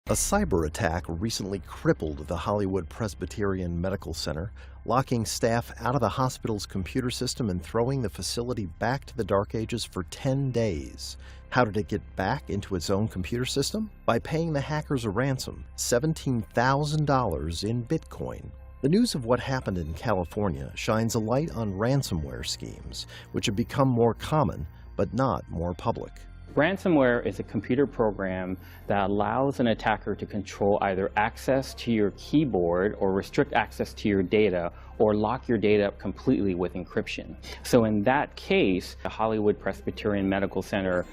A cyber attack recently crippled the Hollywood Presbyterian Medical Center, locking staff out of the hospital's computer system and throwing the facility back to the dark ages for 10 days. How did it get back into its own computer system? By paying the hackers a ransom, $17,000 in Bitcoin. The news of what happened in California shines a light on ransomware schemes, which have become more common, but not more public. Ransomware is a computer program that allows an attacker to control either access to your keyboard or restrict access to your data or lock your data up completely with encryption. So in that case, the Hollywood Presbyterian Medical Center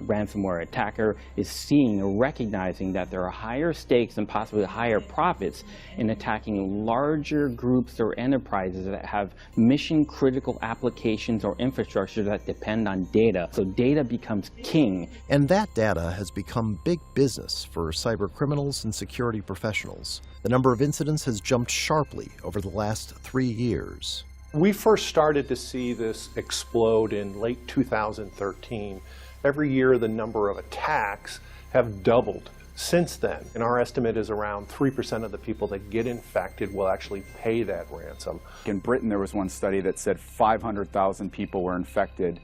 ransomware attacker is seeing or recognizing that there are higher stakes and possibly higher profits in attacking larger groups or enterprises that have mission-critical applications or infrastructure that depend on data. So data becomes king. And that data has become big business for cyber criminals and security professionals. The number of incidents has jumped sharply over the last 3 years. We first started to see this explode in late 2013. Every year, the number of attacks have doubled since then. And our estimate is around 3% of the people that get infected will actually pay that ransom. In Britain, there was one study that said 500,000 people were infected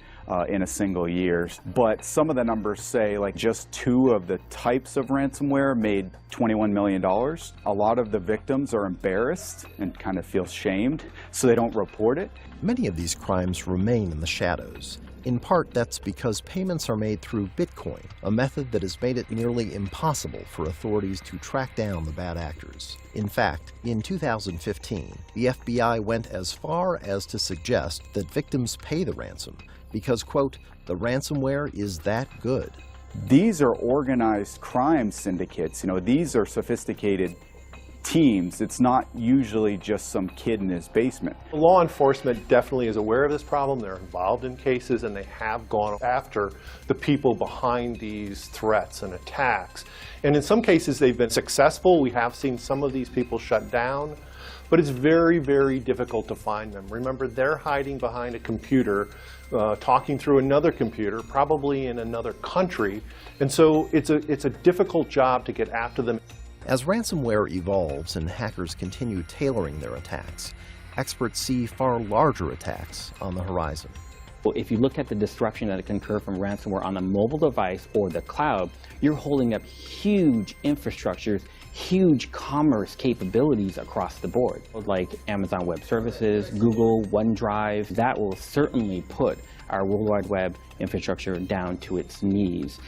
in a single year. But some of the numbers say like just 2 of the types of ransomware made $21 million. A lot of the victims are embarrassed and kind of feel shamed, so they don't report it. Many of these crimes remain in the shadows. In part, that's because payments are made through Bitcoin, a method that has made it nearly impossible for authorities to track down the bad actors. In fact, in 2015, the FBI went as far as to suggest that victims pay the ransom because, quote, the ransomware is that good. These are organized crime syndicates. These are sophisticated teams. It's not usually just some kid in his basement. Law enforcement definitely is aware of this problem. They're involved in cases and they have gone after the people behind these threats and attacks. And in some cases they've been successful. We have seen some of these people shut down, but it's very, very difficult to find them. Remember, they're hiding behind a computer, talking through another computer, probably in another country. And so it's a difficult job to get after them. As ransomware evolves and hackers continue tailoring their attacks, experts see far larger attacks on the horizon. Well, if you look at the disruption that can occur from ransomware on a mobile device or the cloud, you're holding up huge infrastructures, huge commerce capabilities across the board, like Amazon Web Services, Google, OneDrive. That will certainly put our World Wide Web infrastructure down to its knees.